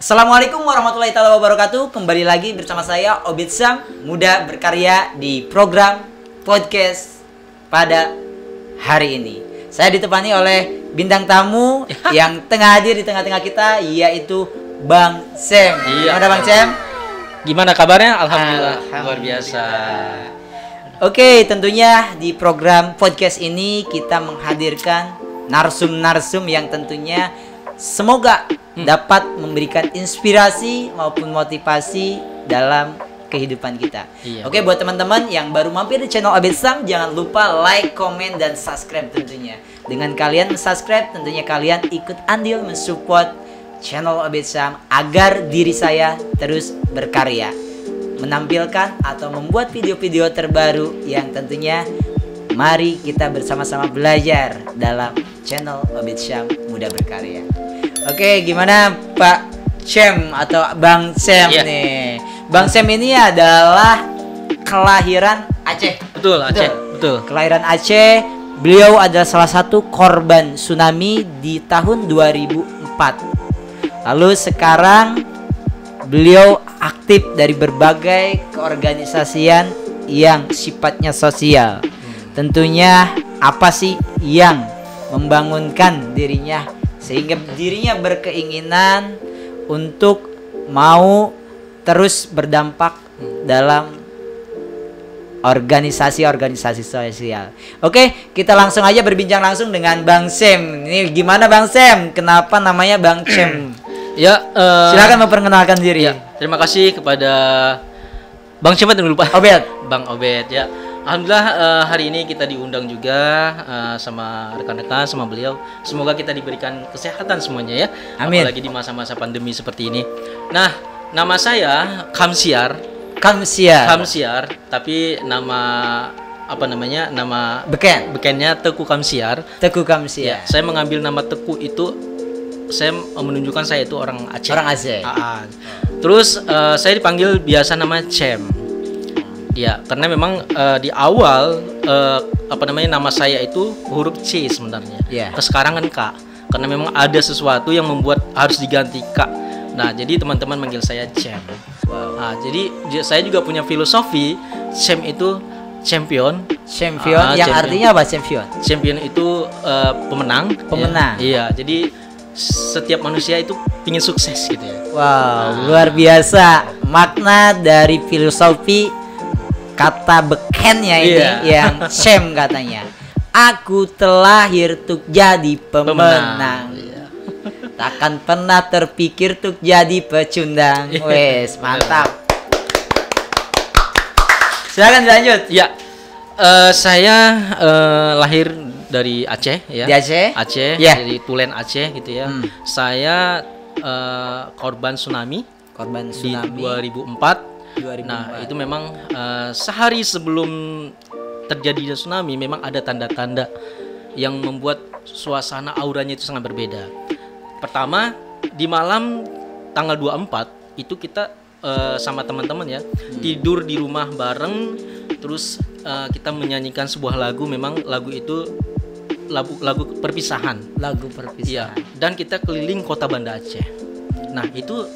Assalamualaikum warahmatullahi wabarakatuh. Kembali lagi bersama saya Obid Sam, muda berkarya di program podcast pada hari ini. Saya ditemani oleh bintang tamu yang tengah hadir di tengah-tengah kita, yaitu Bang Sam. Gimana Bang Sam? Gimana kabarnya? Alhamdulillah. Luar biasa. Oke, tentunya di program podcast ini kita menghadirkan narsum-narsum yang tentunya semoga dapat memberikan inspirasi maupun motivasi dalam kehidupan kita. Iya. Oke, buat teman-teman yang baru mampir di channel Obid Sam, jangan lupa like, komen, dan subscribe tentunya. Dengan kalian subscribe, tentunya kalian ikut andil mensupport channel Obid Sam agar diri saya terus berkarya, menampilkan atau membuat video-video terbaru yang tentunya mari kita bersama-sama belajar dalam channel Obid Sam Muda Berkarya. Oke, gimana Pak Sam atau Bang Sam nih? Bang Sam ini adalah kelahiran Aceh. Betul, Aceh. Betul. Kelahiran Aceh. Beliau adalah salah satu korban tsunami di tahun 2004. Lalu sekarang beliau aktif dari berbagai keorganisasian yang sifatnya sosial. Tentunya apa sih yang membangunkan dirinya sehingga dirinya berkeinginan untuk mau terus berdampak dalam organisasi-organisasi sosial. Oke, kita langsung aja berbincang langsung dengan Bang Sam. Ini gimana Bang Sam? Kenapa namanya Bang Sam? Ya, silakan memperkenalkan diri. Ya, terima kasih kepada Bang siapa tadi lupa? Obed. Bang Obed ya. Alhamdulillah hari ini kita diundang juga sama rekan-rekan, sama beliau. Semoga kita diberikan kesehatan semuanya ya. Amin. Apalagi di masa-masa pandemi seperti ini. Nah, nama saya Kamsiar, tapi nama apa namanya? Nama bekennya Teku Kamsiar. Teku Kamsiar. Ya, saya mengambil nama Teku itu saya menunjukkan saya itu orang Aceh. Orang Aceh. Terus saya dipanggil biasa nama Cem. Ya, karena memang di awal apa namanya nama saya itu huruf C sebenarnya. Sekarang kan K. Karena memang ada sesuatu yang membuat harus diganti K. Nah, jadi teman-teman manggil saya Cem. Nah, jadi saya juga punya filosofi Cem itu champion. Champion yang artinya apa champion? Champion itu pemenang. Pemenang. Iya, jadi setiap manusia itu ingin sukses gitu ya. Wow, luar biasa makna dari filosofi kata bekennya ini yang Sam katanya. Aku terlahir untuk jadi pemenang. Takkan pernah terpikir untuk jadi pecundang. Wes, mantap. Silakan dilanjut. Ya, saya lahir dari Aceh ya. Di Aceh? Aceh, dari Tulen Aceh gitu ya. Saya korban tsunami. Di 2004. Nah, itu memang sehari sebelum terjadi tsunami memang ada tanda-tanda yang membuat suasana auranya itu sangat berbeda. Pertama, di malam tanggal 24 itu kita sama teman-teman ya tidur di rumah bareng, terus kita menyanyikan sebuah lagu. Memang lagu itu lagu perpisahan. Iya, dan kita keliling kota Banda Aceh. Nah, itu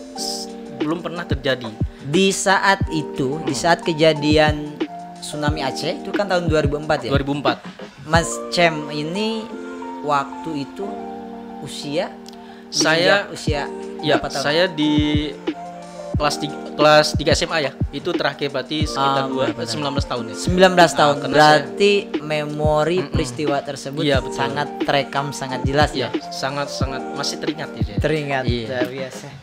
belum pernah terjadi. Di saat itu, di saat kejadian tsunami Aceh itu kan tahun 2004 ya? 2004. Mas Cem ini waktu itu usia ya, saya di kelas 3 SMA ya. Itu terakhir berarti sekitar 19 tahun ya. 19 tahun. Berarti memori peristiwa tersebut sangat terekam, sangat jelas ya. Sangat masih teringat ya. Teringat. Luar biasa.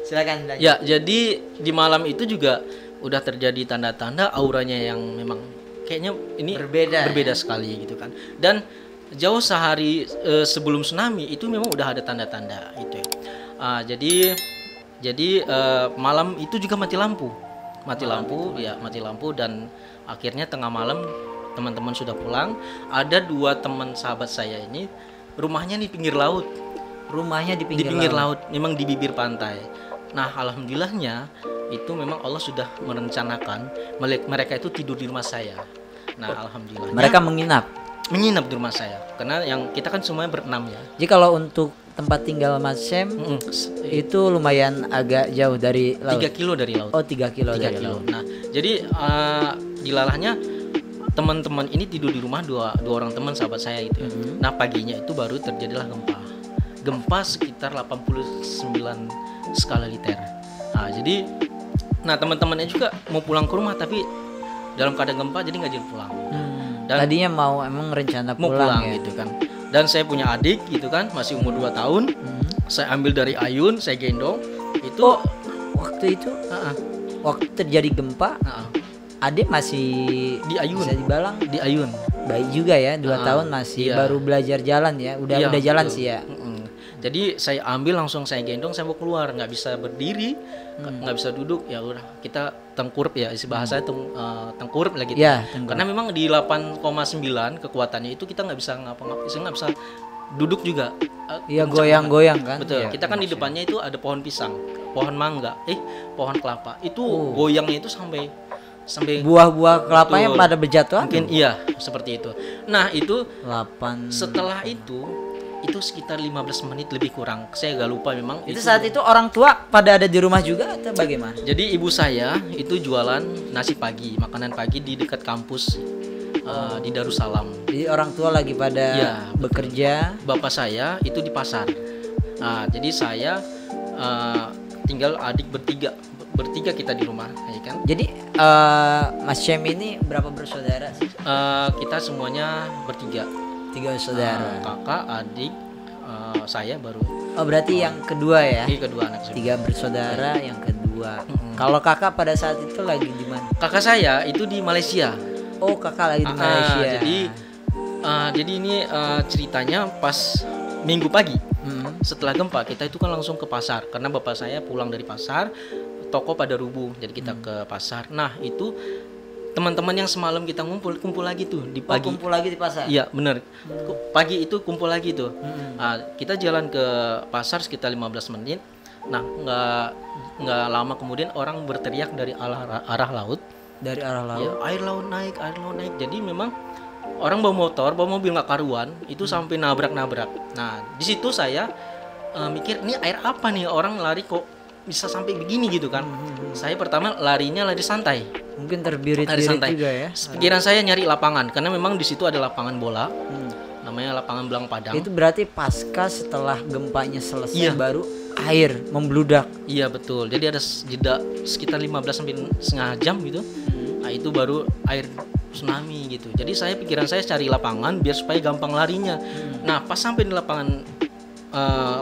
Silakan lanjut. Ya, jadi di malam itu juga udah terjadi tanda-tanda auranya yang memang kayaknya ini berbeda sekali gitu kan. Dan jauh sehari sebelum tsunami itu memang udah ada tanda-tanda itu ya. Jadi malam itu juga mati lampu dan akhirnya tengah malam teman-teman sudah pulang. Ada 2 teman sahabat saya ini rumahnya di pinggir laut. Rumahnya di pinggir laut, memang di bibir pantai. Nah, alhamdulillahnya itu memang Allah sudah merencanakan mereka itu tidur di rumah saya. Nah, alhamdulillah. Mereka menginap di rumah saya. Karena yang kita kan semuanya berenam ya. Jadi kalau untuk tempat tinggal Mas Syam itu lumayan agak jauh dari laut. 3 kilo dari laut. Oh, 3 kilo dari laut. Nah, jadi dilalahnya teman-teman ini tidur di rumah dua orang teman sahabat saya gitu. Nah, paginya itu baru terjadilah gempa sekitar 89 skala Richter. Nah, jadi teman-temannya juga mau pulang ke rumah tapi dalam keadaan gempa jadi nggak jadi pulang. Dan tadinya mau emang rencana pulang ya? Gitu kan. Dan saya punya adik gitu kan, masih umur 2 tahun. Saya ambil dari ayun, saya gendong. Itu waktu itu waktu terjadi gempa, adik masih di ayun. Bisa dibilang di ayun. Baik juga ya, 2 tahun masih baru belajar jalan ya. Udah jalan sih ya. Jadi saya ambil langsung saya gendong, saya mau keluar, nggak bisa berdiri, nggak bisa duduk, ya udah kita tengkurap ya, isi bahasa tengkurap lagi. Ya, karena memang di 8,9 kekuatannya itu kita nggak bisa ngapa-ngapain, nggak bisa duduk juga. Iya, goyang-goyang kan. Betul. Ya, kita kan di depannya itu ada pohon pisang, pohon mangga, pohon kelapa. Itu goyangnya itu sampai buah-buah kelapanya pada berjatuhan. Mungkin iya, seperti itu. Nah, itu 8 setelah itu sekitar 15 menit lebih kurang. Saya agak lupa memang. Itu saat itu orang tua pada ada di rumah juga atau bagaimana? Jadi ibu saya itu jualan nasi pagi, makanan pagi di dekat kampus di Darussalam. Jadi orang tua lagi pada bekerja. Bapak saya itu di pasar. Nah, jadi saya tinggal adik bertiga kita di rumah, ya kan? Jadi Mas Syam ini berapa bersaudara sih? Kita semuanya bertiga. 3 saudara. Kakak, adik, saya baru. Oh, berarti yang kedua ya? Iya, kedua anak saya. 3 bersaudara, yang kedua. Kalau kakak pada saat itu lagi di mana? Kakak saya itu di Malaysia. Oh, kakak lagi di Malaysia. Jadi ini ceritanya pas Minggu pagi. Setelah gempa kita itu kan langsung ke pasar karena bapak saya pulang dari pasar, toko pada rubuh. Jadi kita ke pasar. Nah, itu teman-teman yang semalam kita kumpul lagi tuh di pagi. Kumpul lagi di pasar. Iya, benar. Pagi itu kumpul lagi tuh. Nah, kita jalan ke pasar sekitar 15 menit. Nah, nggak lama kemudian orang berteriak dari arah laut. Dari arah laut. Ya, air laut naik. Jadi memang orang bawa motor, bawa mobil nggak karuan, itu sampai nabrak. Nah, di situ saya mikir, ini air apa nih, orang lari kok bisa sampai begini gitu kan. Saya pertama lari santai. Mungkin terbirit-birit juga ya. Pikiran saya nyari lapangan karena memang di situ ada lapangan bola. Namanya lapangan Belang Padang. Itu berarti pasca setelah gempanya selesai baru air membludak. Iya, betul. Jadi ada jeda sekitar 15 sampai setengah jam gitu. Nah, itu baru air tsunami gitu. Jadi pikiran saya cari lapangan biar supaya gampang larinya. Nah, pas sampai di lapangan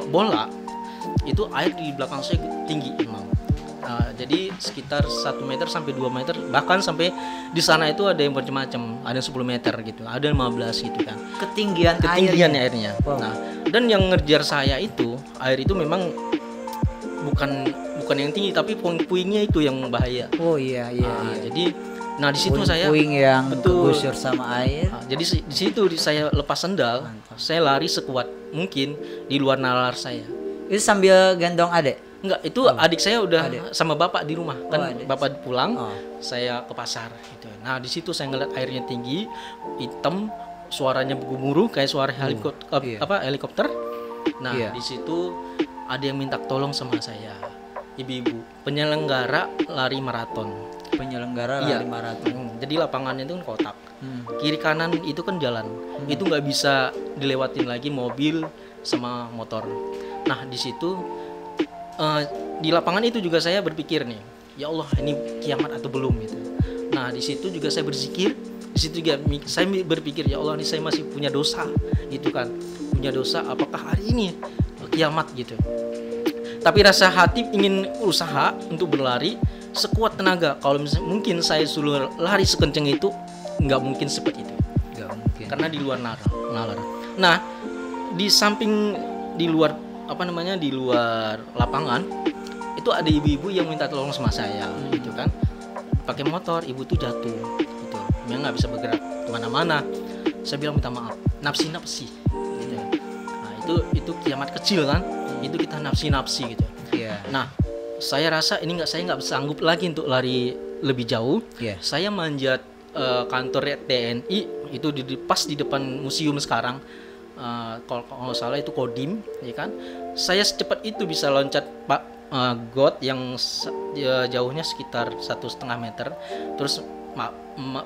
bola itu air di belakang saya tinggi emang. Jadi sekitar 1 meter sampai 2 meter, bahkan sampai di sana itu ada yang macam-macam, ada 10 meter gitu, ada 15 gitu kan. Ketinggian airnya. Wow. Nah, dan yang ngejar saya itu air itu memang bukan yang tinggi tapi puing-puingnya itu yang bahaya. Oh iya. Jadi di situ saya puing yang kegusur sama air. Jadi di situ saya lepas sendal, saya lari sekuat mungkin di luar nalar saya. Itu sambil gendong adik? Enggak, itu adik saya udah sama bapak di rumah kan, bapak pulang, saya ke pasar gitu. Nah, di situ saya ngeliat airnya tinggi, hitam, suaranya bergemuruh kayak suara helikopter. Nah, di situ ada yang minta tolong sama saya, ibu-ibu, penyelenggara lari maraton. Jadi lapangannya itu kan kotak, kiri kanan itu kan jalan, itu nggak bisa dilewatin lagi mobil sama motor. Nah, di situ di lapangan itu juga saya berpikir nih, ya Allah, ini kiamat atau belum gitu. Nah, di situ juga saya berzikir, di situ juga saya berpikir, ya Allah, ini saya masih punya dosa, gitu kan, punya dosa, apakah hari ini kiamat gitu. Tapi rasa hati ingin usaha untuk berlari sekuat tenaga. Kalau misalnya mungkin saya suruh lari sekencang itu, nggak mungkin seperti itu, karena di luar nalar. Nah, di samping di luar di luar lapangan itu ada ibu-ibu yang minta tolong sama saya gitu kan, pakai motor, ibu tuh jatuh gitu, dia nggak bisa bergerak kemana-mana. Saya bilang minta maaf, nafsi gitu. Nah, itu kiamat kecil kan, itu kita nafsi gitu. Nah, saya rasa saya nggak sanggup lagi untuk lari lebih jauh. Saya manjat kantor TNI itu pas di depan museum sekarang. kalau nggak salah itu Kodim, ya kan. Saya secepat itu bisa loncat got yang jauhnya sekitar 1,5 meter, terus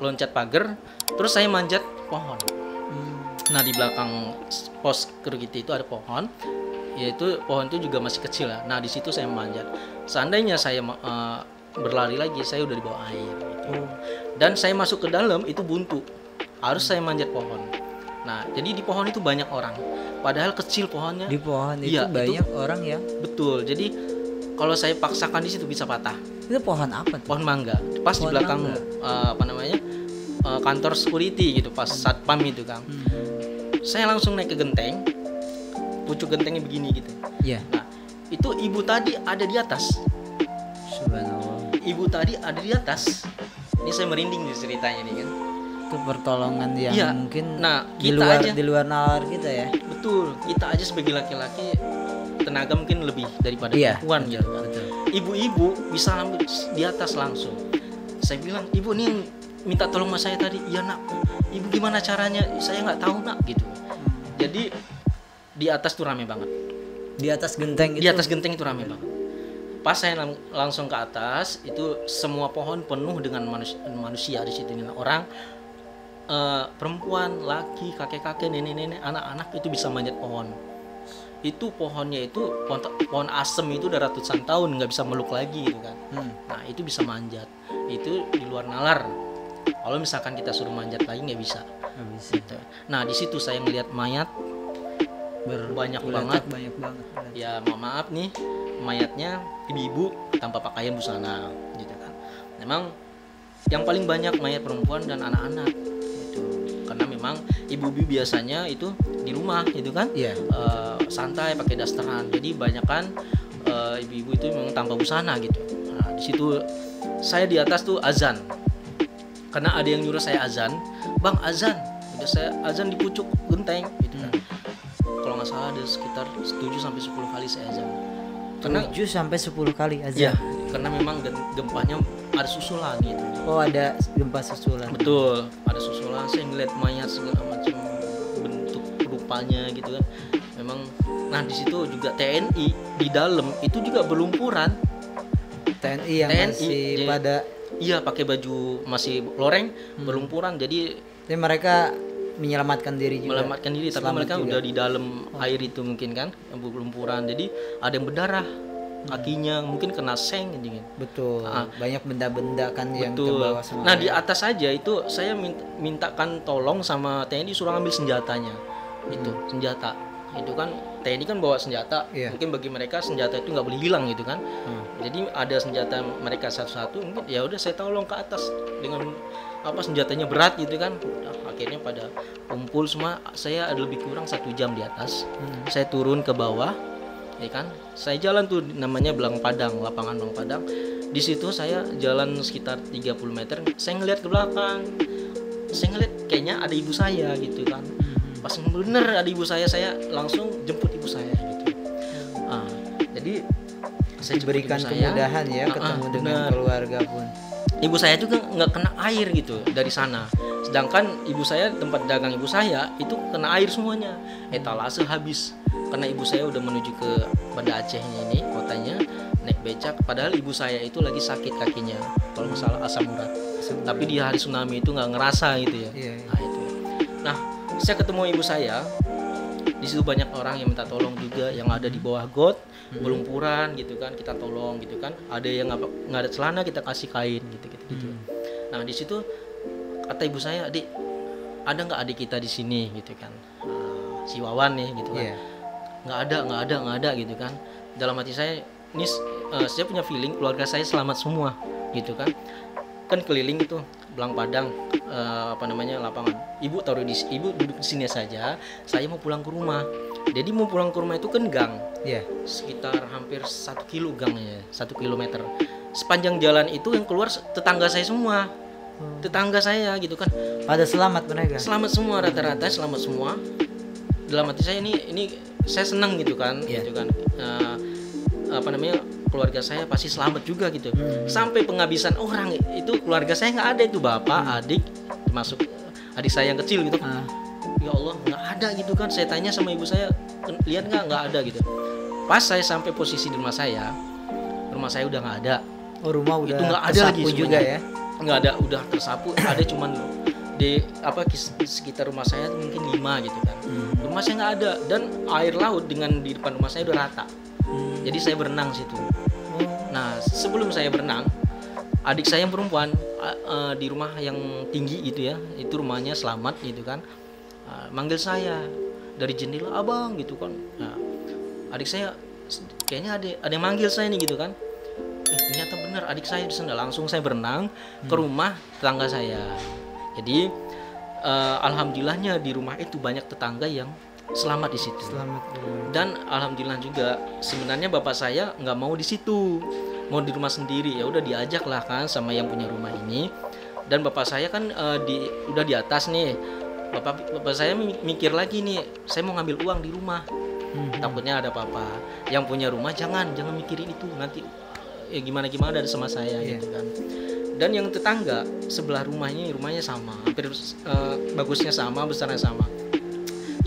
loncat pagar, terus saya manjat pohon. Nah di belakang pos kru kita itu ada pohon, yaitu pohon itu juga masih kecil lah. Nah di situ saya manjat. Seandainya saya berlari lagi, saya udah di bawah air. Gitu. Dan saya masuk ke dalam itu buntu, harus saya manjat pohon. Nah jadi di pohon itu banyak orang, padahal kecil pohonnya. Di pohon itu banyak orang ya. Betul. Jadi kalau saya paksakan di situ bisa patah. Itu pohon apa tuh? Pohon mangga. Pas pohon di belakang kantor security gitu, pas satpam itu kan. Saya langsung naik ke genteng, pucuk gentengnya begini gitu. Iya. Nah itu ibu tadi ada di atas. Subhanallah. Ibu tadi ada di atas. Ini saya merinding nih ceritanya nih kan. Itu pertolongan yang mungkin di luar nalar kita ya. Betul. Kita aja sebagai laki-laki tenaga mungkin lebih daripada perempuan gitu kan. Ibu-ibu bisa ambil di atas langsung. Saya bilang, ibu nih yang minta tolong sama saya tadi. Iya nak. Ibu gimana caranya? Saya nggak tahu nak gitu. Jadi di atas tuh rame banget. Di atas genteng itu. Di atas genteng itu rame banget. Pas saya langsung ke atas, itu semua pohon penuh dengan manusia di situ. Orang, perempuan, laki, kakek-kakek, nenek-nenek, anak-anak itu bisa manjat pohon. Itu pohonnya itu pohon asem itu udah ratusan tahun nggak bisa meluk lagi gitu kan. Nah itu bisa manjat. Itu di luar nalar. Kalau misalkan kita suruh manjat lagi nggak bisa. Gitu. Nah di situ saya ngelihat mayat banyak banget. Ya maaf nih, mayatnya ibu-ibu tanpa pakaian busana gitu kan. Memang yang paling banyak mayat perempuan dan anak-anak gitu. Karena memang ibu-ibu biasanya itu di rumah gitu kan. Santai pakai dasteran. Jadi banyakan ibu-ibu itu memang tanpa busana gitu. Nah di situ saya di atas tuh azan. Karena ada yang nyuruh saya azan, bang azan. Udah saya azan di pucuk genteng gitu kan. Kalau nggak salah ada sekitar 7-10 kali saya azan. Karena 7-10 kali azan. Iya, karena memang gempanya ada susulan gitu. Oh, ada gempa susulan. Betul, ada susulan. Saya ngeliat mayat segala macam bentuk rupanya gitu kan. Memang, nah di situ juga TNI di dalam itu juga berlumpuran. TNI yang masih pada pakai baju masih loreng, berlumpuran. Jadi mereka menyelamatkan diri juga. Tapi mereka juga udah di dalam air itu mungkin kan, berlumpuran. Jadi ada yang berdarah kakinya, mungkin kena seng gitu kan. Betul. Banyak benda-benda kan yang terbawa sama. Nah, di atas saja itu saya mintakan tolong sama TNI suruh ambil senjatanya. Itu senjata. Itu kan TNI kan bawa senjata. Mungkin bagi mereka senjata itu nggak boleh hilang gitu kan. Jadi ada senjata mereka satu-satu, mungkin ya udah saya tolong ke atas dengan senjatanya berat gitu kan. Akhirnya pada kumpul semua. Saya ada lebih kurang 1 jam di atas. Saya turun ke bawah, ya kan. Saya jalan tuh namanya Belang Padang, lapangan Belang Padang. Di situ saya jalan sekitar 30 meter. Saya ngeliat ke belakang. Saya ngeliat kayaknya ada ibu saya gitu kan. Pas bener ada ibu saya langsung jemput ibu saya gitu. Jadi saya diberikan kemudahan ya ketemu dengan keluarga pun. Ibu saya juga nggak kena air gitu dari sana. Sedangkan ibu saya, tempat dagang ibu saya itu kena air semuanya. Etalase habis. Karena ibu saya udah menuju ke Banda Acehnya ini, kotanya, naik becak. Padahal ibu saya itu lagi sakit kakinya, kalau nggak salah asam urat. Tapi di hari tsunami itu nggak ngerasa gitu ya. Nah itu. Nah saya ketemu ibu saya. Di situ banyak orang yang minta tolong juga, yang ada di bawah got, berlumpuran gitu kan, kita tolong gitu kan. Ada yang nggak ada celana, kita kasih kain gitu. Nah di situ kata ibu saya, adik, ada nggak adik kita di sini gitu kan, si Wawan nih gitu kan. Nggak ada gitu kan. Dalam hati saya, ini saya punya feeling keluarga saya selamat semua gitu kan. Kan keliling itu Belang Padang, lapangan. Ibu duduk di sini saja. Saya mau pulang ke rumah. Jadi mau pulang ke rumah itu kan gang. Sekitar hampir 1 kilo gangnya, 1 kilometer. Sepanjang jalan itu yang keluar tetangga saya semua. Tetangga saya gitu kan. Pada selamat mereka. Selamat semua, rata-rata selamat semua. Dalam hati saya ini saya senang gitu kan, gitu kan. Keluarga saya pasti selamat juga gitu. Sampai penghabisan orang itu keluarga saya nggak ada, itu bapak, adik, termasuk adik saya yang kecil gitu. ya Allah nggak ada gitu kan. Saya tanya sama ibu saya, lihat nggak ada gitu. Pas saya sampai posisi di rumah saya udah nggak ada. Oh, rumah udah itu nggak ada lagi juga ya? Nggak ada, udah tersapu. Ada cuman di sekitar rumah saya mungkin 5 gitu kan. Rumah saya nggak ada, dan air laut dengan di depan rumah saya udah rata. Jadi saya berenang situ. Nah, sebelum saya berenang, adik saya yang perempuan di rumah yang tinggi gitu ya, itu rumahnya selamat gitu kan, manggil saya dari jendela, abang gitu kan. Nah, adik saya kayaknya ada yang manggil saya nih gitu kan. Ternyata benar adik saya di sana. Langsung saya berenang ke rumah tetangga saya. Jadi alhamdulillahnya di rumah itu banyak tetangga yang selamat di situ. Dan alhamdulillah juga sebenarnya bapak saya nggak mau di situ, mau di rumah sendiri. Ya udah diajak lah kan sama yang punya rumah ini. Dan bapak saya kan udah di atas nih. Bapak saya mikir lagi nih, saya mau ngambil uang di rumah. Takutnya ada apa-apa. Yang punya rumah jangan mikirin itu, nanti ya gimana ada sama saya gitu kan. Dan yang tetangga sebelah rumahnya sama, hampir bagusnya sama, besarnya sama.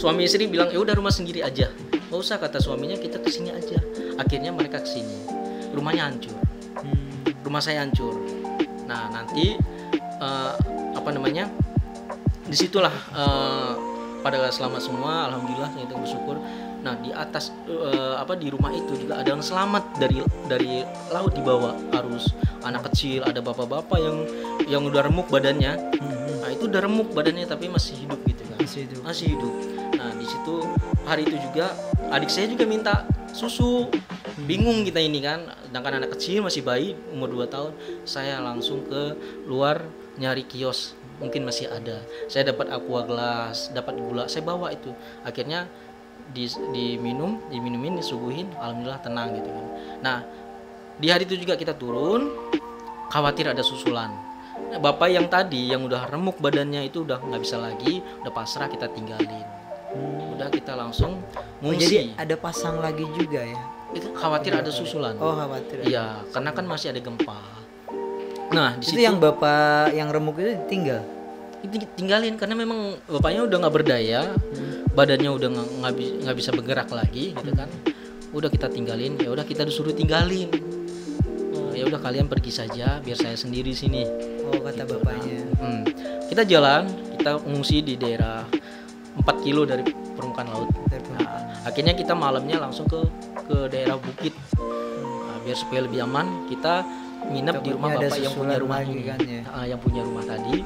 Suami istri bilang ya udah rumah sendiri aja, nggak usah, kata suaminya, kita kesini aja. Akhirnya mereka kesini, rumahnya hancur, rumah saya hancur. Nah nanti disitulah pada selamat semua, alhamdulillah kita bersyukur. Nah di atas di rumah itu juga ada yang selamat dari laut dibawa arus, anak kecil, ada bapak-bapak yang udah remuk badannya. Nah itu udah remuk badannya tapi masih hidup gitu kan, masih hidup. Nah di situ hari itu juga adik saya juga minta susu. Bingung kita ini kan, sedangkan anak kecil masih bayi umur 2 tahun. Saya langsung ke luar nyari kios, mungkin masih ada. Saya dapat aqua gelas, dapat gula, saya bawa itu. Akhirnya diminumin, disuguhin, alhamdulillah tenang gitu kan. Nah di hari itu juga kita turun, khawatir ada susulan. Bapak yang tadi yang udah remuk badannya itu udah nggak bisa lagi, udah pasrah, kita tinggalin. Udah kita langsung ngungsi. Jadi ada pasang lagi juga ya? Itu khawatir ada susulan. Oh khawatir. Iya, karena kan masih ada gempa. Nah di itu situ yang bapak yang remuk itu tinggalin karena memang bapaknya udah nggak berdaya, badannya udah nggak bisa bergerak lagi gitu kan. Udah kita tinggalin, ya udah kita disuruh tinggalin. Ya udah kalian pergi saja, biar saya sendiri sini. Oh kata gitu, bapaknya. Kita jalan, kita mengungsi di daerah 4 kilo dari permukaan laut. Nah, akhirnya kita malamnya langsung ke daerah bukit. Nah, biar supaya lebih aman, kita nginep di rumah bapak yang punya rumah ini kan, ya? Yang punya rumah tadi.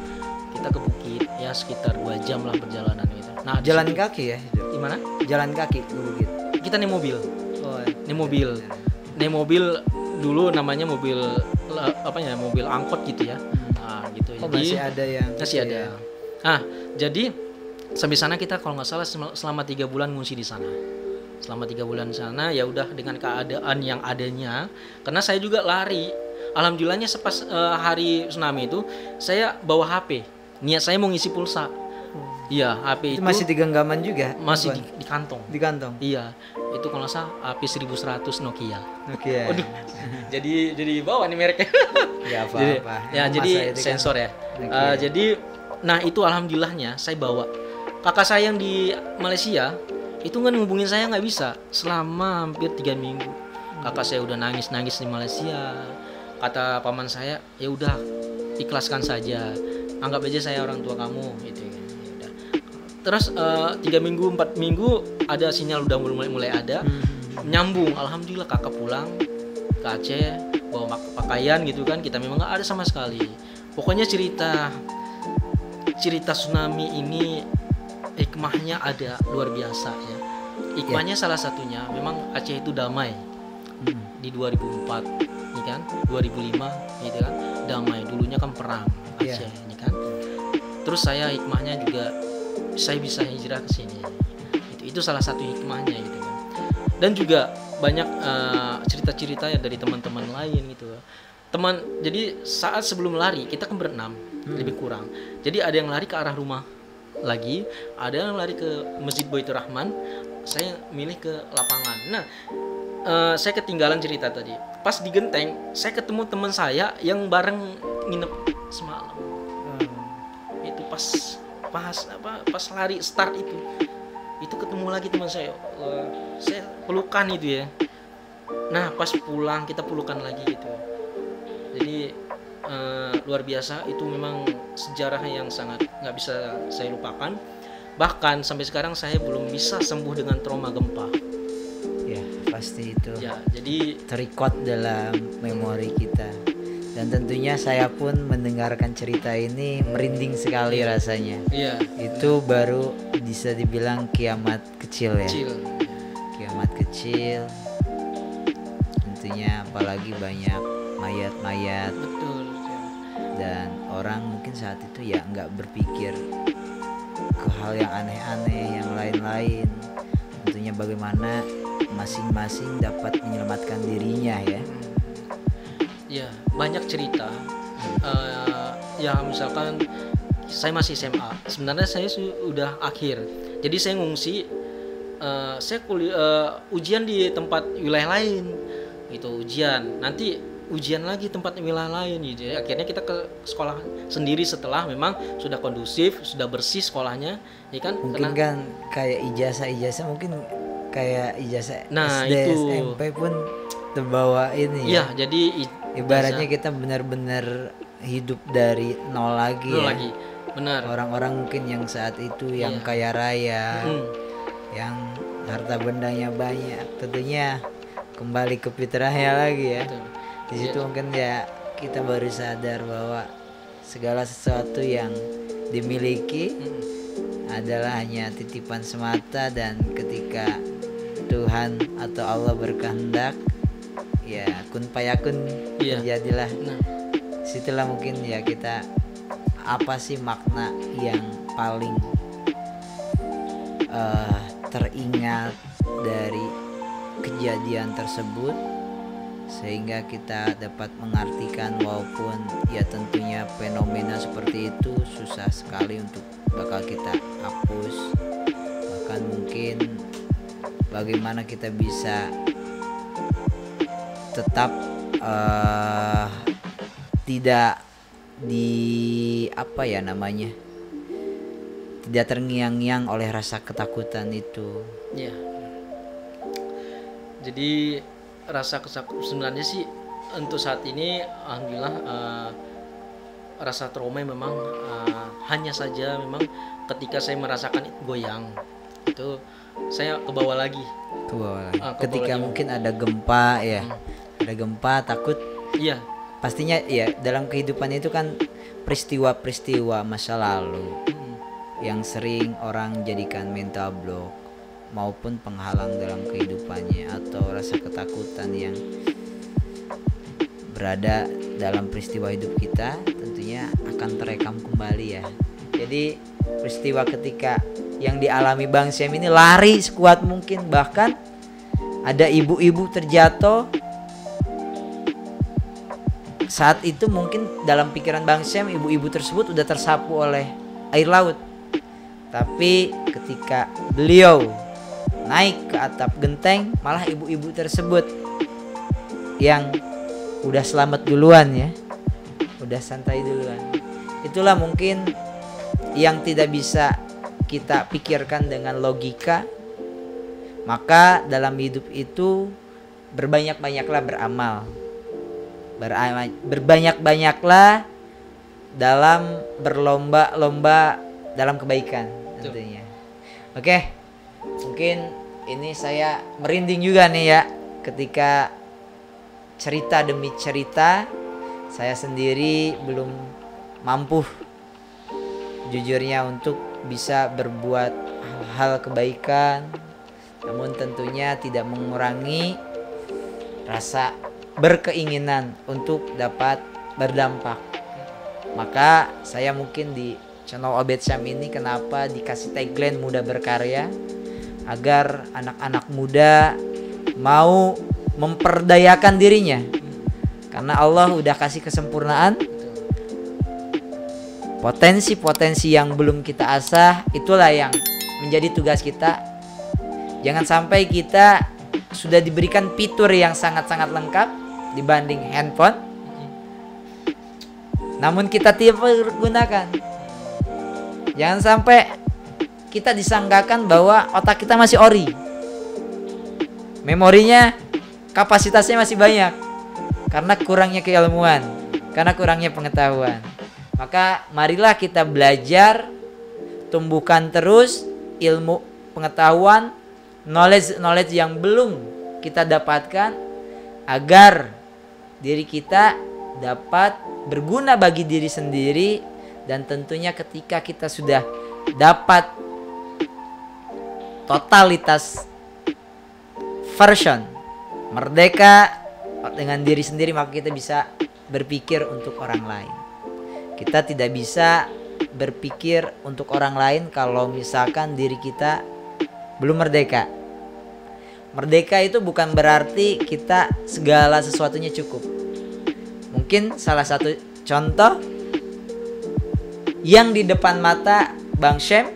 Kita ke bukit ya sekitar 2 jam lah perjalanan gitu. Nah jalan kaki ya itu? Gimana? Jalan kaki ke bukit. Kita naik mobil. Naik mobil dulu namanya mobil mobil angkot gitu ya. Nah gitu. Oh, jadi masih ada yang masih ada. Ya. Nah jadi sampai sana kita kalau nggak salah selama 3 bulan ngungsi di sana. Selama 3 bulan di sana ya udah dengan keadaan yang adanya. Karena saya juga lari. Alhamdulillahnya sepas hari tsunami itu saya bawa HP. Niat saya mau ngisi pulsa. Iya, HP itu masih di genggaman juga. Masih di kantong. Di kantong. Iya. Itu kalau nggak salah HP 1100 Nokia. Waduh. jadi bawa nih mereknya. Enggak apa-apa. Jadi sensor ya. Jadi nah itu alhamdulillahnya saya bawa. Kakak saya yang di Malaysia itu kan ngubungin saya nggak bisa selama hampir 3 minggu. Kakak saya udah nangis di Malaysia. Kata paman saya, ya udah ikhlaskan saja, anggap aja saya orang tua kamu gitu. Yaudah. Terus 3 minggu 4 minggu ada sinyal udah mulai ada, nyambung. Alhamdulillah kakak pulang ke Aceh bawa pakaian gitu kan, kita memang nggak ada sama sekali. Pokoknya cerita tsunami ini hikmahnya ada luar biasa ya. Hikmahnya salah satunya memang Aceh itu damai di 2004. Kan 2005 gitu kan damai, dulunya kan perang Aceh ini kan. Terus saya hikmahnya juga saya bisa hijrah ke sini. Itu salah satu hikmahnya gitu kan. Dan juga banyak cerita-cerita ya dari teman-teman lain gitu. Jadi saat sebelum lari kita kan berenam lebih kurang. Jadi ada yang lari ke arah rumah lagi, ada yang lari ke Masjid Baitur Rahman. Saya milih ke lapangan. Nah saya ketinggalan cerita tadi. Pas di Genteng, saya ketemu teman saya yang bareng nginep semalam. Itu pas pas lari start itu ketemu lagi teman saya. Saya pelukan itu ya. Nah pas pulang kita pelukan lagi gitu. Jadi luar biasa, itu memang sejarah yang sangat nggak bisa saya lupakan. Bahkan sampai sekarang saya belum bisa sembuh dengan trauma gempa. Ya pasti itu. Ya jadi terrecord dalam memori kita. Dan tentunya saya pun mendengarkan cerita ini merinding sekali rasanya. Iya. Itu baru bisa dibilang kiamat kecil ya. Kiamat kecil. Tentunya apalagi banyak mayat-mayat. Betul. Dan orang mungkin saat itu ya nggak berpikir ke hal yang aneh-aneh, yang lain-lain. Tentunya bagaimana masing-masing dapat menyelamatkan dirinya ya. Ya banyak cerita. Ya misalkan saya masih SMA. Sebenarnya saya sudah akhir. Jadi saya ngungsi. Saya ujian di tempat wilayah lain. Itu ujian. Nanti ujian lagi tempat wilayah lain. Jadi akhirnya kita ke sekolah sendiri setelah memang sudah kondusif, sudah bersih sekolahnya. Ya kan? Mungkin kan kayak ijazah mungkin kayak ijazah SD, itu. SMP pun terbawa ini ya. Jadi ibaratnya kita benar-benar hidup dari nol lagi. Benar. Orang-orang mungkin yang saat itu yang kaya raya, yang harta bendanya banyak, tentunya kembali ke fitrahnya lagi ya. Betul. Di situ mungkin ya kita baru sadar bahwa segala sesuatu yang dimiliki adalah hanya titipan semata, dan ketika Tuhan atau Allah berkehendak, ya kun fayakun, terjadilah. Situlah mungkin ya kita apa sih makna yang paling teringat dari kejadian tersebut, sehingga kita dapat mengartikan walaupun ya tentunya fenomena seperti itu susah sekali untuk bakal kita hapus. Bahkan mungkin bagaimana kita bisa tetap tidak tidak terngiang-ngiang oleh rasa ketakutan itu. Ya. Jadi rasa sebenarnya sih untuk saat ini alhamdulillah rasa trauma memang hanya saja memang ketika saya merasakan goyang itu saya ke bawah lagi. Ketika mungkin ada gempa ya. Ada gempa takut. Iya. Pastinya ya dalam kehidupan itu kan peristiwa-peristiwa masa lalu yang sering orang jadikan mental block maupun penghalang dalam kehidupannya, atau rasa ketakutan yang berada dalam peristiwa hidup kita tentunya akan terekam kembali ya. Jadi peristiwa ketika yang dialami Bang Syam ini lari sekuat mungkin, bahkan ada ibu-ibu terjatuh. Saat itu mungkin dalam pikiran Bang Syam ibu-ibu tersebut udah tersapu oleh air laut. Tapi ketika beliau naik ke atap genteng, malah ibu-ibu tersebut yang udah selamat duluan ya, udah santai duluan. Itulah mungkin yang tidak bisa kita pikirkan dengan logika. Maka dalam hidup itu berbanyak-banyaklah beramal. Berbanyak-banyaklah dalam berlomba-lomba dalam kebaikan tentunya. Oke. Mungkin ini saya merinding juga nih ya ketika cerita demi cerita. Saya sendiri belum mampu jujurnya untuk bisa berbuat hal kebaikan, namun tentunya tidak mengurangi rasa berkeinginan untuk dapat berdampak. Maka saya mungkin di channel Obed Syam ini kenapa dikasih tagline muda berkarya, agar anak-anak muda mau memperdayakan dirinya. Karena Allah udah kasih kesempurnaan. Potensi-potensi yang belum kita asah, itulah yang menjadi tugas kita. Jangan sampai kita sudah diberikan fitur yang sangat-sangat lengkap dibanding handphone, namun kita tidak gunakan. Jangan sampai kita disangkakan bahwa otak kita masih ori. Memorinya, kapasitasnya masih banyak. Karena kurangnya keilmuan, karena kurangnya pengetahuan. Maka marilah kita belajar, tumbuhkan terus ilmu pengetahuan, knowledge yang belum kita dapatkan, agar diri kita dapat berguna bagi diri sendiri. Dan tentunya ketika kita sudah dapat totalitas version merdeka dengan diri sendiri, maka kita bisa berpikir untuk orang lain. Kita tidak bisa berpikir untuk orang lain kalau misalkan diri kita belum merdeka. Merdeka itu bukan berarti kita segala sesuatunya cukup. Mungkin salah satu contoh yang di depan mata Bang Syem,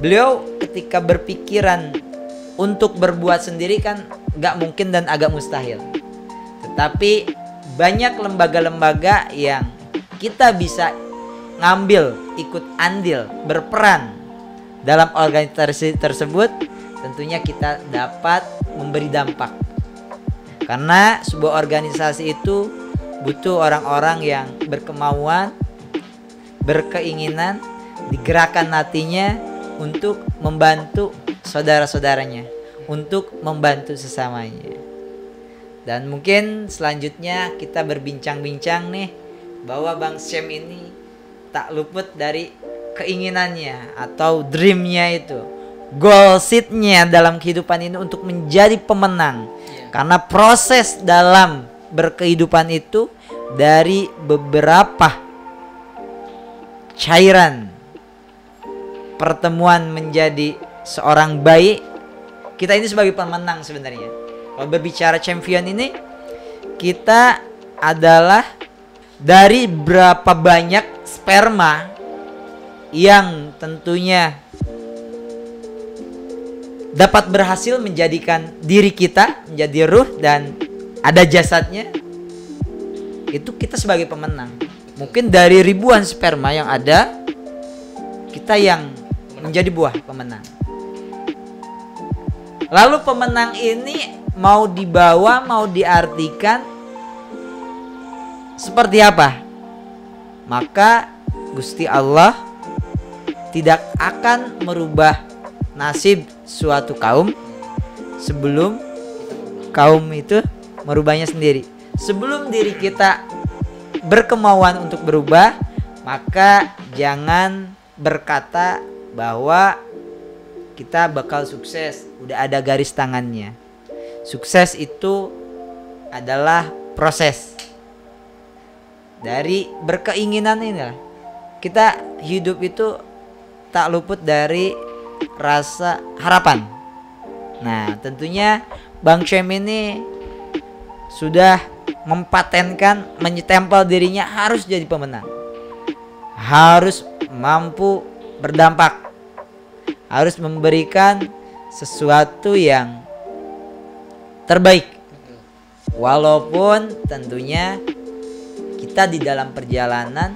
beliau ketika berpikiran untuk berbuat sendiri kan gak mungkin dan agak mustahil. Tetapi banyak lembaga-lembaga yang kita bisa ngambil, ikut andil, berperan dalam organisasi tersebut. Tentunya kita dapat memberi dampak. Karena sebuah organisasi itu butuh orang-orang yang berkemauan, berkeinginan, digerakkan hatinya untuk membantu saudara-saudaranya, untuk membantu sesamanya. Dan mungkin selanjutnya kita berbincang-bincang nih, bahwa Bang Syem ini tak luput dari keinginannya atau dreamnya itu, goal seatnya dalam kehidupan ini untuk menjadi pemenang. Karena proses dalam berkehidupan itu dari beberapa cairan pertemuan menjadi seorang bayi. Kita ini sebagai pemenang sebenarnya. Kalau berbicara champion ini, kita adalah dari berapa banyak sperma yang tentunya dapat berhasil menjadikan diri kita menjadi ruh dan ada jasadnya, itu kita sebagai pemenang. Mungkin dari ribuan sperma yang ada, kita yang menjadi buah pemenang. Lalu pemenang ini mau dibawa, mau diartikan seperti apa? Maka Gusti Allah tidak akan merubah nasib suatu kaum sebelum kaum itu merubahnya sendiri. Sebelum diri kita berkemauan untuk berubah, maka jangan berkata bahwa kita bakal sukses, udah ada garis tangannya. Sukses itu adalah proses. Dari berkeinginan inilah kita hidup itu tak luput dari rasa harapan. Nah, tentunya Bang Syem ini sudah mempatenkan, menyetempel dirinya harus jadi pemenang, harus mampu berdampak, harus memberikan sesuatu yang terbaik. Walaupun tentunya kita di dalam perjalanan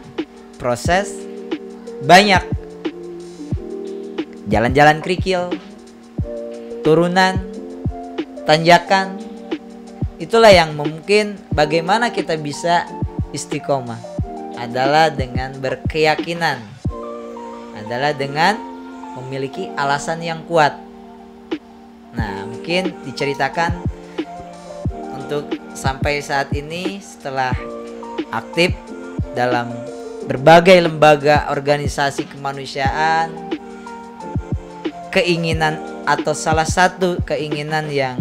proses banyak jalan-jalan kerikil, turunan, tanjakan. Itulah yang mungkin bagaimana kita bisa istiqomah adalah dengan berkeyakinan, adalah dengan memiliki alasan yang kuat. Nah, mungkin diceritakan untuk sampai saat ini setelah aktif dalam berbagai lembaga organisasi kemanusiaan, keinginan atau salah satu keinginan yang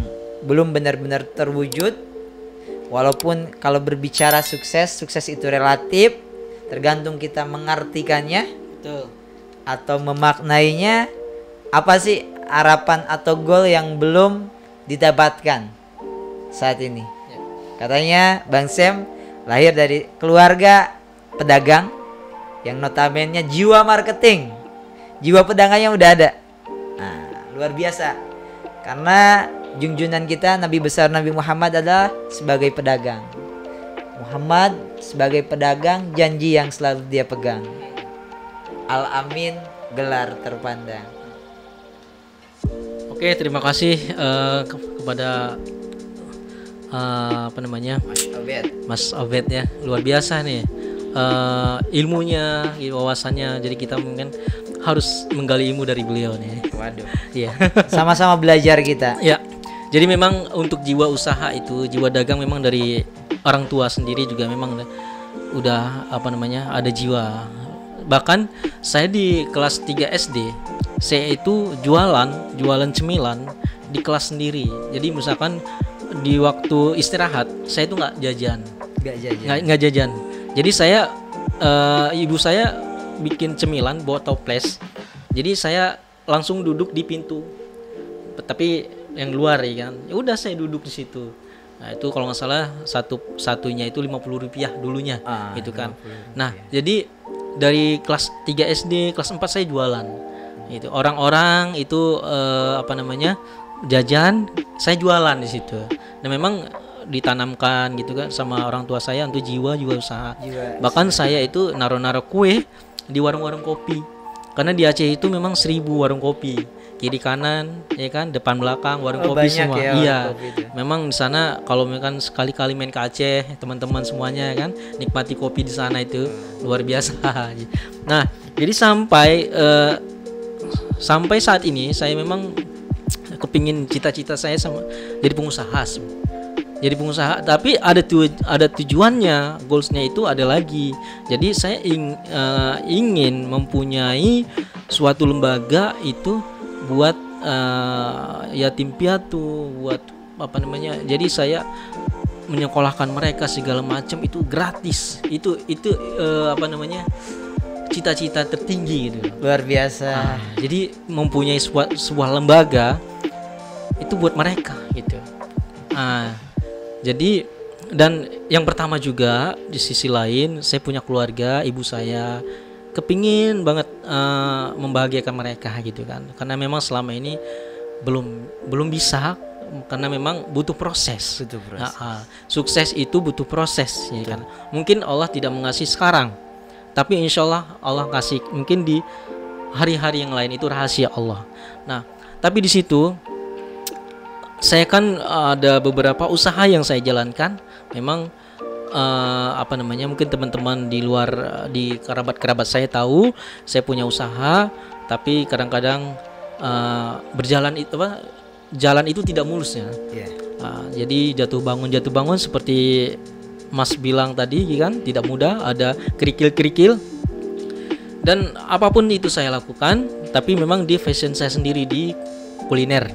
belum benar-benar terwujud. Walaupun kalau berbicara sukses itu relatif, tergantung kita mengartikannya. Betul. Atau memaknainya. Apa sih harapan atau goal yang belum didapatkan saat ini? Ya. Katanya Bang Syem lahir dari keluarga pedagang yang notabene jiwa marketing, jiwa pedagangnya udah ada. Nah, luar biasa. Karena junjungan kita Nabi besar Nabi Muhammad adalah sebagai pedagang. Muhammad sebagai pedagang, janji yang selalu dia pegang. Al-Amin gelar terpandang. Oke, terima kasih kepada Mas Obed ya, luar biasa nih ilmunya, wawasannya. Jadi kita mungkin harus menggali ilmu dari beliau nih. Waduh. Iya. Sama-sama belajar kita. Ya. Jadi memang untuk jiwa usaha itu, jiwa dagang memang dari orang tua sendiri juga memang udah ada jiwa. Bahkan saya di kelas 3 SD, saya itu jualan cemilan di kelas sendiri. Jadi misalkan di waktu istirahat saya itu nggak jajan. Jadi saya ibu saya bikin cemilan bawa toples. Jadi saya langsung duduk di pintu. Tapi yang luar ya kan. Ya udah saya duduk di situ. Nah, itu kalau nggak salah satunya itu Rp50 dulunya gitu kan. Nah, jadi dari kelas 3 SD, kelas 4 saya jualan. Itu orang-orang itu jajan, saya jualan di situ. Nah, memang ditanamkan gitu kan sama orang tua saya untuk jiwa usaha. Bahkan saya itu naruh kue di warung-warung kopi. Karena di Aceh itu memang 1000 warung kopi. Kiri kanan ya kan, depan belakang warung kopi semua. Ya, iya. Memang di sana kalau misalkan sekali-kali main ke Aceh, teman-teman semuanya kan nikmati kopi di sana itu luar biasa. Nah, jadi sampai saat ini saya memang kepingin cita-cita saya sama jadi pengusaha. Tapi ada tujuannya, goalsnya itu ada lagi. Jadi saya ingin mempunyai suatu lembaga itu buat yatim piatu, buat jadi saya menyekolahkan mereka segala macam itu gratis. Itu cita-cita tertinggi gitu. Luar biasa. Jadi mempunyai sebuah lembaga itu buat mereka gitu. Jadi dan yang pertama juga di sisi lain saya punya keluarga, ibu saya kepingin banget membahagiakan mereka gitu kan, karena memang selama ini belum bisa, karena memang butuh proses. Sukses itu butuh proses ya kan. Mungkin Allah tidak mengasih sekarang, tapi insya Allah kasih mungkin di hari-hari yang lain, itu rahasia Allah. Nah, tapi di situ saya kan ada beberapa usaha yang saya jalankan. Memang mungkin teman-teman di luar, di kerabat saya tahu saya punya usaha, tapi kadang-kadang jalan itu tidak mulus ya. Jadi jatuh bangun seperti Mas bilang tadi kan, tidak mudah, ada kerikil-kerikil. Dan apapun itu saya lakukan, tapi memang di fashion saya sendiri di kuliner.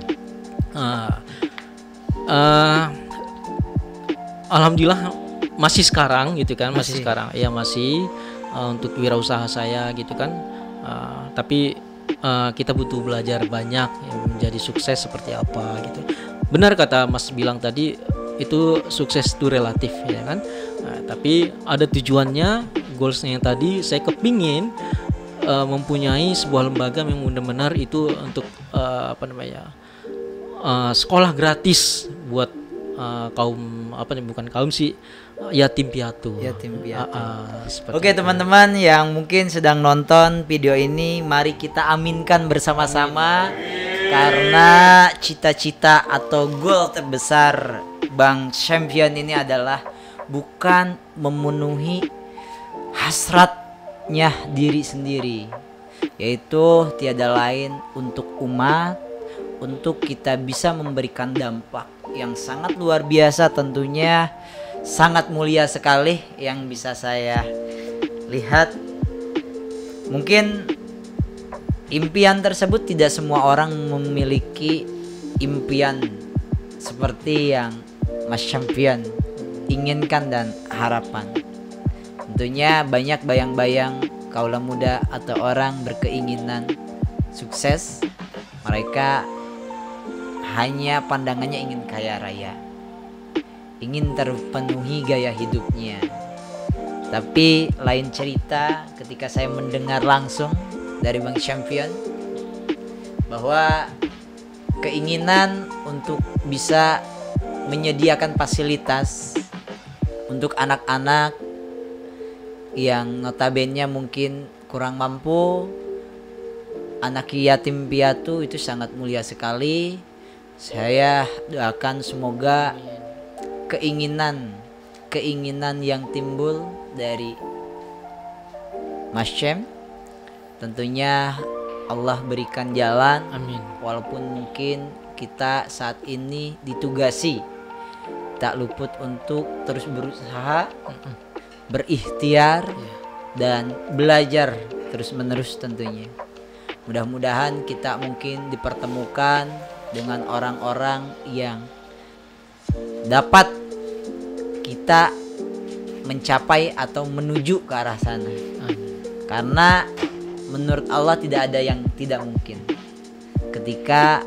Alhamdulillah masih sekarang gitu kan, masih untuk wirausaha saya gitu kan. Tapi kita butuh belajar banyak ya, menjadi sukses seperti apa gitu. Benar kata Mas bilang tadi, itu sukses itu relatif ya kan. Tapi ada tujuannya, goalsnya yang tadi saya kepingin mempunyai sebuah lembaga yang benar-benar itu untuk sekolah gratis buat yatim piatu. Oke teman-teman yang mungkin sedang nonton video ini, mari kita aminkan bersama-sama. Karena cita-cita atau goal terbesar Bang Champion ini adalah bukan memenuhi hasratnya diri sendiri, yaitu tiada lain untuk umat, untuk kita bisa memberikan dampak yang sangat luar biasa, tentunya sangat mulia sekali yang bisa saya lihat. Mungkin impian tersebut tidak semua orang memiliki impian seperti yang Mas Champion inginkan dan harapan. Tentunya banyak bayang-bayang kaula muda atau orang berkeinginan sukses, mereka hanya pandangannya ingin kaya raya, ingin terpenuhi gaya hidupnya. Tapi lain cerita ketika saya mendengar langsung dari Bang Champion bahwa keinginan untuk bisa menyediakan fasilitas untuk anak-anak yang notabene mungkin kurang mampu, anak yatim piatu itu sangat mulia sekali. Saya doakan semoga keinginan yang timbul dari Mas Cem tentunya Allah berikan jalan. Amin. Walaupun mungkin kita saat ini ditugasi tak luput untuk terus berusaha, berikhtiar, dan belajar terus menerus tentunya. Mudah-mudahan kita mungkin dipertemukan dengan orang-orang yang dapat kita mencapai atau menuju ke arah sana. Karena menurut Allah tidak ada yang tidak mungkin. Ketika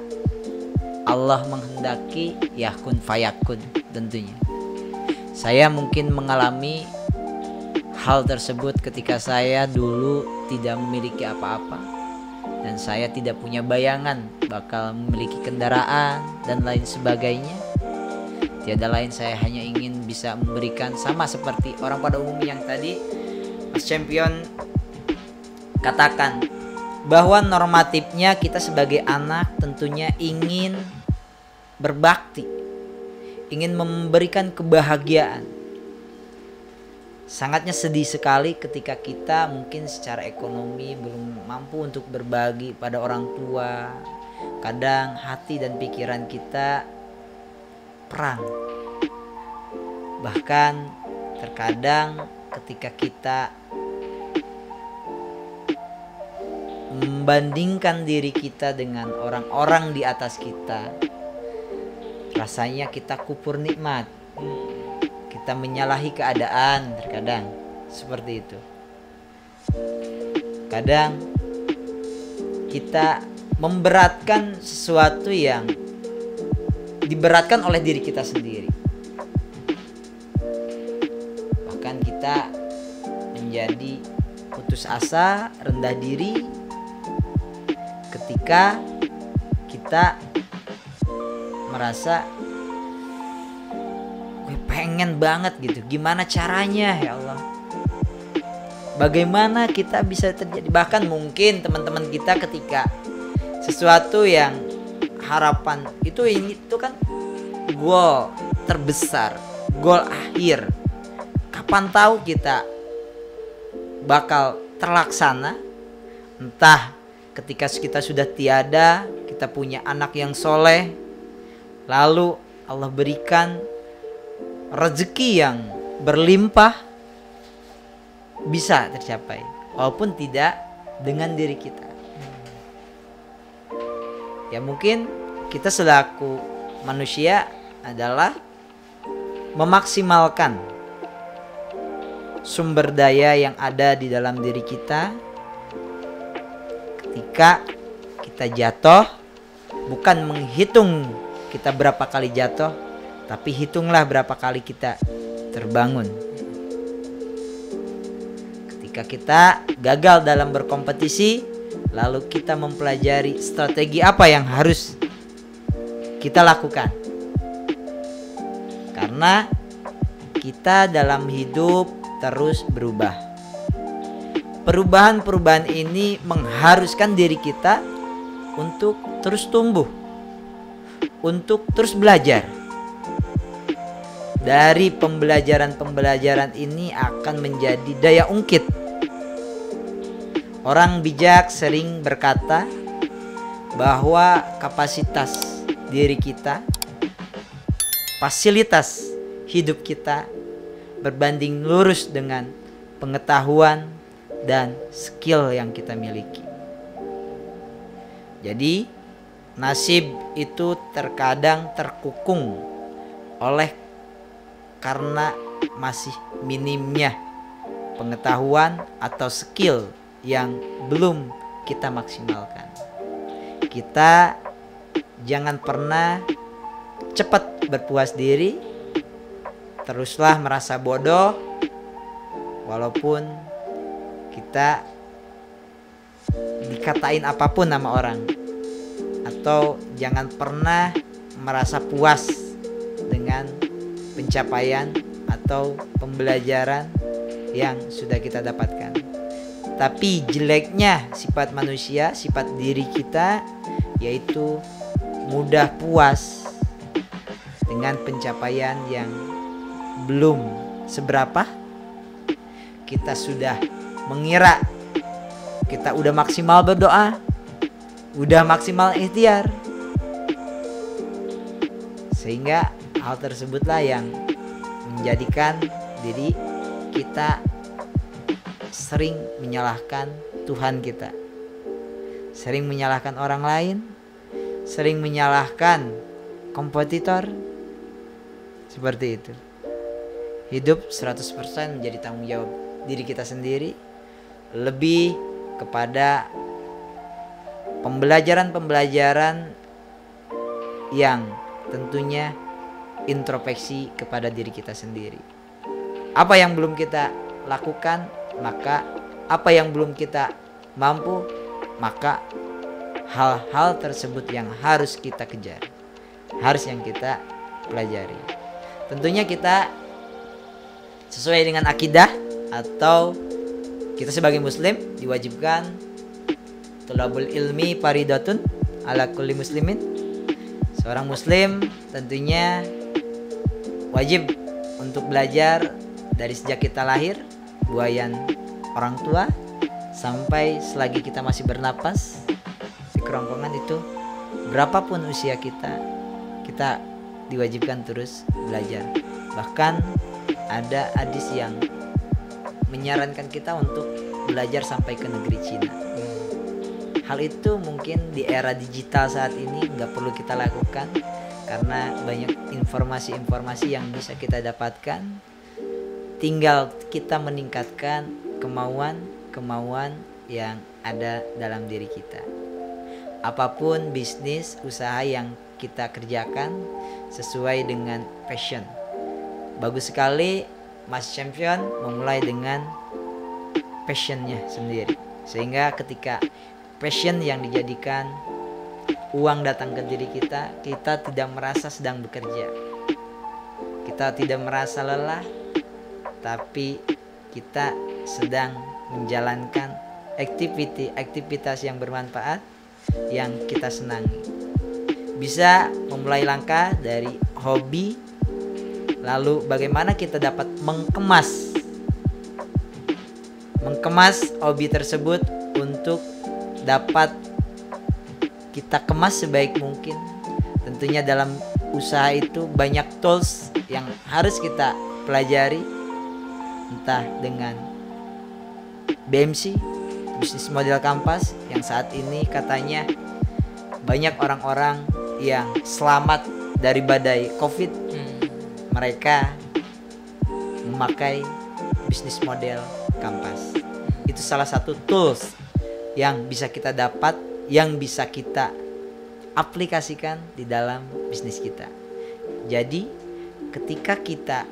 Allah menghendaki, ya kun fayakun tentunya. Saya mungkin mengalami hal tersebut ketika saya dulu tidak memiliki apa-apa, dan saya tidak punya bayangan bakal memiliki kendaraan dan lain sebagainya. Tiada lain, saya hanya ingin bisa memberikan sama seperti orang pada umumnya yang tadi Mas Champion katakan, bahwa normatifnya kita sebagai anak tentunya ingin berbakti, ingin memberikan kebahagiaan. Sangatnya sedih sekali ketika kita mungkin secara ekonomi belum mampu untuk berbagi pada orang tua. Kadang hati dan pikiran kita perang. Bahkan terkadang ketika kita membandingkan diri kita dengan orang-orang di atas kita, rasanya kita kufur nikmat. Kita menyalahi keadaan terkadang seperti itu. Kadang kita memberatkan sesuatu yang diberatkan oleh diri kita sendiri. Bahkan kita menjadi putus asa, rendah diri ketika kita merasa gue pengen banget gitu, gimana caranya ya Allah, bagaimana kita bisa terjadi. Bahkan mungkin teman-teman kita ketika sesuatu yang harapan itu kan goal terbesar, goal akhir, kapan tahu kita bakal terlaksana. Entah ketika kita sudah tiada, kita punya anak yang soleh, lalu Allah berikan rezeki yang berlimpah, bisa tercapai walaupun tidak dengan diri kita. Ya mungkin kita selaku manusia adalah memaksimalkan sumber daya yang ada di dalam diri kita. Ketika kita jatuh, bukan menghitung kita berapa kali jatuh, tapi hitunglah berapa kali kita terbangun. Ketika kita gagal dalam berkompetisi, lalu kita mempelajari strategi apa yang harus kita lakukan. Karena kita dalam hidup terus berubah. Perubahan-perubahan ini mengharuskan diri kita untuk terus tumbuh, untuk terus belajar. Dari pembelajaran-pembelajaran ini akan menjadi daya ungkit. Orang bijak sering berkata bahwa kapasitas diri kita, fasilitas hidup kita berbanding lurus dengan pengetahuan dan skill yang kita miliki. Jadi nasib itu terkadang terkukung oleh karena masih minimnya pengetahuan atau skill yang belum kita maksimalkan. Kita jangan pernah cepat berpuas diri, teruslah merasa bodoh walaupun kita dikatain apapun nama orang. Atau jangan pernah merasa puas dengan pencapaian atau pembelajaran yang sudah kita dapatkan. Tapi jeleknya sifat manusia, sifat diri kita, yaitu mudah puas dengan pencapaian yang belum seberapa. Kita sudah mengira kita udah maksimal berdoa, udah maksimal ikhtiar, sehingga hal tersebutlah yang menjadikan diri kita sering menyalahkan Tuhan kita, sering menyalahkan orang lain, sering menyalahkan kompetitor. Seperti itu. Hidup 100% menjadi tanggung jawab diri kita sendiri, lebih kepada pembelajaran yang tentunya introspeksi kepada diri kita sendiri. Apa yang belum kita lakukan, maka apa yang belum kita mampu, maka hal-hal tersebut yang harus kita kejar, harus yang kita pelajari. Tentunya kita sesuai dengan akidah atau kita sebagai muslim diwajibkan thalabul ilmi faridatun ala kulli muslimin. Seorang muslim tentunya wajib untuk belajar dari sejak kita lahir, buayan orang tua, sampai selagi kita masih bernapas di kerongkongan itu, berapapun usia kita diwajibkan terus belajar. Bahkan ada hadis yang menyarankan kita untuk belajar sampai ke negeri Cina. Hal itu mungkin di era digital saat ini nggak perlu kita lakukan, karena banyak informasi-informasi yang bisa kita dapatkan. Tinggal kita meningkatkan kemauan yang ada dalam diri kita. Apapun bisnis, usaha yang kita kerjakan sesuai dengan passion. Bagus sekali Mas Champion memulai dengan passionnya sendiri, sehingga ketika passion yang dijadikan uang datang ke diri kita, kita tidak merasa sedang bekerja, kita tidak merasa lelah, tapi kita sedang menjalankan aktivitas yang bermanfaat, yang kita senangi. Bisa memulai langkah dari hobi, lalu bagaimana kita dapat mengemas hobi tersebut untuk dapat kita kemas sebaik mungkin. Tentunya dalam usaha itu banyak tools yang harus kita pelajari, entah dengan BMC, bisnis model Kampas, yang saat ini katanya banyak orang-orang yang selamat dari badai COVID, mereka memakai bisnis model Kampas. Itu salah satu tools yang bisa kita dapat, yang bisa kita aplikasikan di dalam bisnis kita. Jadi ketika kita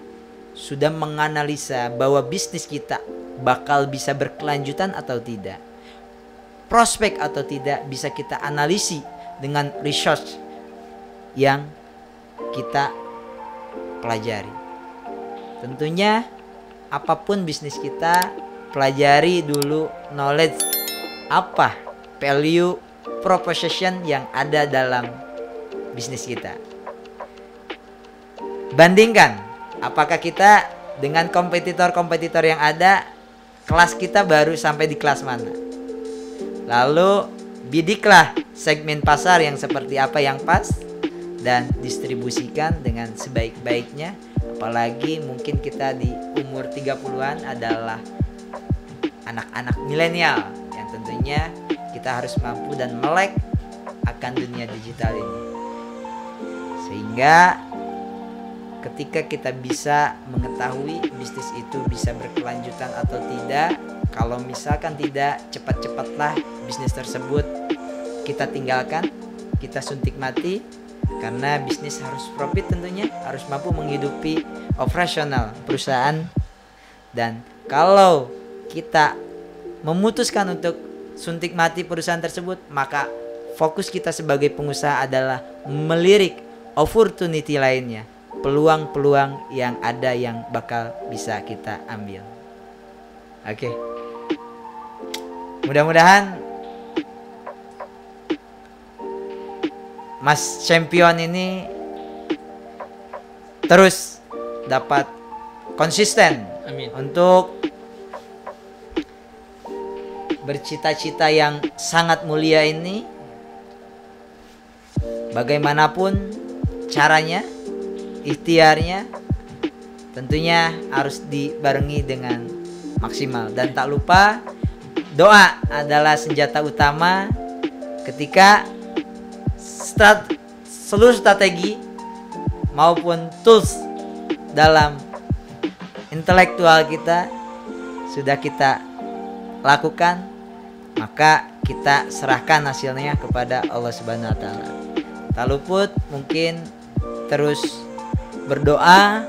sudah menganalisa bahwa bisnis kita bakal bisa berkelanjutan atau tidak, prospek atau tidak, bisa kita analisi dengan research yang kita pelajari. Tentunya apapun bisnis kita, pelajari dulu knowledge, apa value proposition yang ada dalam bisnis kita. Bandingkan apakah kita dengan kompetitor-kompetitor yang ada, kelas kita baru sampai di kelas mana. Lalu bidiklah segmen pasar yang seperti apa yang pas dan distribusikan dengan sebaik-baiknya. Apalagi mungkin kita di umur 30-an adalah anak-anak milenial yang tentunya kita harus mampu dan melek akan dunia digital ini. Sehingga ketika kita bisa mengetahui bisnis itu bisa berkelanjutan atau tidak, kalau misalkan tidak, cepat-cepatlah bisnis tersebut kita tinggalkan, kita suntik mati. Karena bisnis harus profit, tentunya harus mampu menghidupi operasional perusahaan. Dan kalau kita memutuskan untuk suntik mati perusahaan tersebut, maka fokus kita sebagai pengusaha adalah melirik opportunity lainnya, peluang-peluang yang ada yang bakal bisa kita ambil. Oke. Mudah-mudahan Mas Champion ini terus dapat konsisten. Amin. Untuk bercita-cita yang sangat mulia ini, bagaimanapun caranya, ikhtiarnya tentunya harus dibarengi dengan maksimal. Dan tak lupa, doa adalah senjata utama ketika seluruh strategi maupun tools dalam intelektual kita sudah kita lakukan, maka kita serahkan hasilnya kepada Allah Subhanahu wa taala. Tak luput mungkin terus berdoa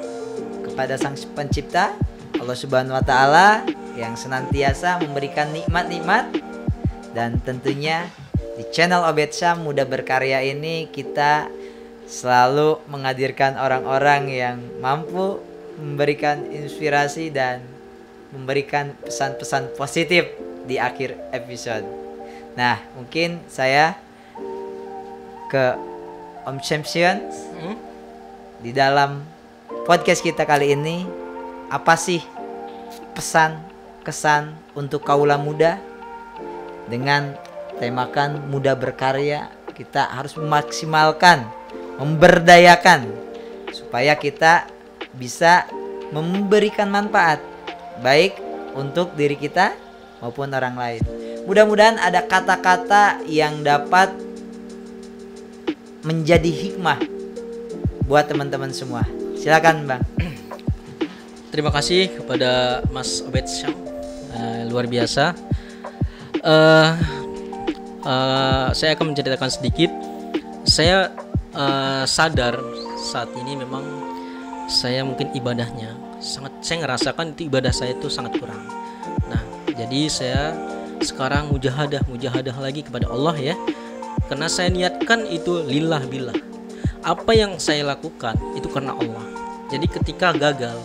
kepada Sang Pencipta Allah Subhanahu wa taala yang senantiasa memberikan nikmat-nikmat. Dan tentunya di channel Obed Syam Muda Berkarya ini kita selalu menghadirkan orang-orang yang mampu memberikan inspirasi dan memberikan pesan-pesan positif di akhir episode. Nah, mungkin saya ke Om Champion. Di dalam podcast kita kali ini, apa sih pesan kesan untuk kaula muda dengan temakan muda berkarya? Kita harus memaksimalkan, memberdayakan supaya kita bisa memberikan manfaat baik untuk diri kita maupun orang lain. Mudah-mudahan ada kata-kata yang dapat menjadi hikmah buat teman-teman semua. Silakan Bang. Terima kasih kepada Mas Obed Syam, luar biasa. Saya akan menceritakan sedikit. Saya sadar saat ini memang saya mungkin ibadahnya saya ngerasakan itu ibadah saya itu sangat kurang. Nah, jadi saya sekarang mujahadah lagi kepada Allah ya. Karena saya niatkan itu lillah billah. Apa yang saya lakukan itu karena Allah. Jadi ketika gagal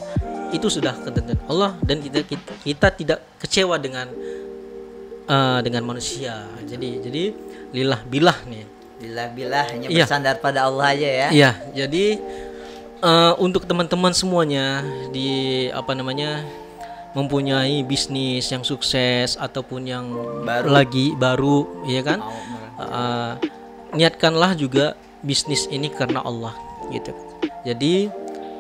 itu sudah ketentuan Allah dan kita tidak kecewa dengan manusia. Jadi lillah billah nih. Lillah billah hanya bersandar pada Allah aja ya. Iya, jadi untuk teman-teman semuanya mempunyai bisnis yang sukses ataupun yang baru ya kan, niatkanlah juga bisnis ini karena Allah gitu. Jadi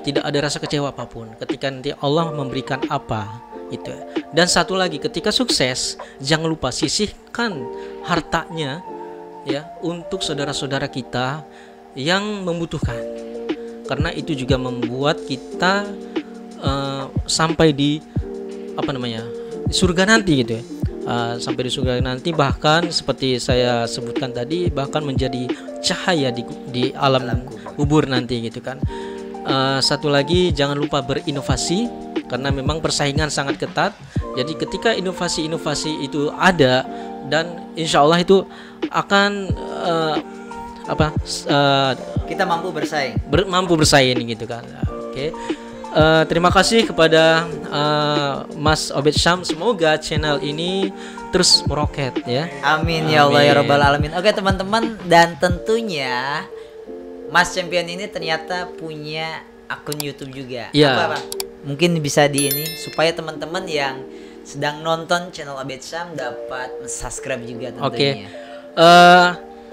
tidak ada rasa kecewa apapun ketika nanti Allah memberikan apa itu. Dan satu lagi, ketika sukses jangan lupa sisihkan hartanya ya untuk saudara-saudara kita yang membutuhkan. Karena itu juga membuat kita sampai di surga nanti gitu ya. Sampai di surga nanti, bahkan seperti saya sebutkan tadi, bahkan menjadi cahaya di alam kubur nanti gitu kan. Satu lagi, jangan lupa berinovasi karena memang persaingan sangat ketat. Jadi ketika inovasi-inovasi itu ada, dan insya Allah itu akan kita mampu bersaing. Mampu bersaing gitu kan. Oke. Terima kasih kepada Mas Obed Syam. Semoga channel ini terus meroket ya. Amin ya Allah ya Rabbal Alamin. Oke teman-teman, dan tentunya Mas Champion ini ternyata punya akun YouTube juga. Ya. Apa Bang? Mungkin bisa di ini supaya teman-teman yang sedang nonton channel Obed Syam dapat subscribe juga tentunya. Oke.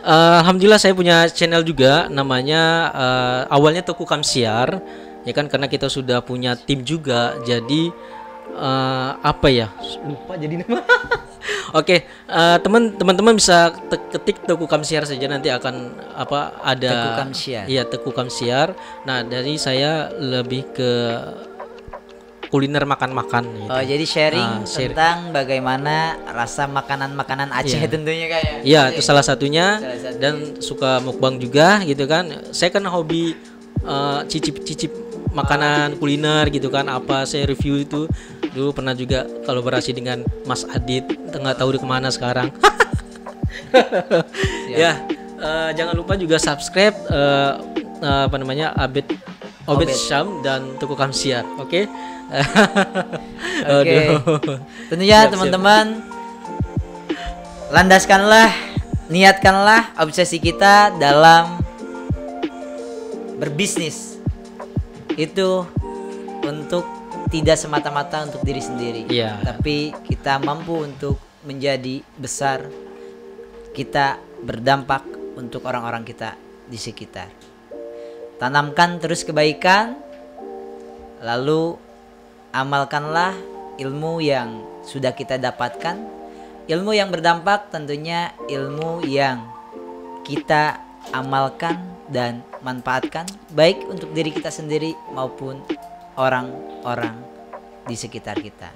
Alhamdulillah saya punya channel juga, namanya awalnya Teku Kamsiar ya kan, karena kita sudah punya tim juga. Jadi lupa jadi nama. Oke, teman-teman bisa ketik Teku Kamsiar saja, nanti akan ada Teku Kamsiar. Iya, Teku Kamsiar. Nah, dari saya lebih ke kuliner makan-makan gitu. Oh, jadi sharing tentang bagaimana rasa makanan-makanan Aceh tentunya kayak. Iya, itu salah satunya. Dan suka mukbang juga gitu kan. Saya kan hobi cicip-cicip makanan kuliner gitu kan. Apa saya review itu. Dulu pernah juga kolaborasi dengan Mas Adit, nggak tahu di kemana sekarang. Ya, jangan lupa juga subscribe Obed Syam dan Teku Kamsiar. Oke. Oke. Tentunya teman-teman Landaskanlah, niatkanlah obsesi kita dalam berbisnis itu untuk tidak semata-mata untuk diri sendiri, tapi kita mampu untuk menjadi besar, kita berdampak untuk orang-orang kita di sekitar. Tanamkan terus kebaikan, lalu amalkanlah ilmu yang sudah kita dapatkan. Ilmu yang berdampak tentunya ilmu yang kita amalkan dan manfaatkan baik untuk diri kita sendiri maupun orang-orang di sekitar kita.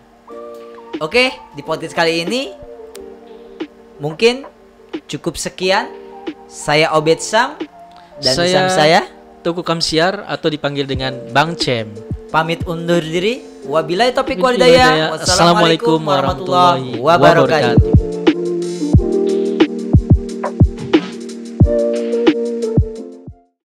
Oke, di podcast kali ini mungkin cukup sekian. Saya Obed Sam dan saya Tuku Kamsiar atau dipanggil dengan Bang Cem. Pamit undur diri. Wabillahi taufiq wal hidayah. Wassalamualaikum warahmatullahi wabarakatuh.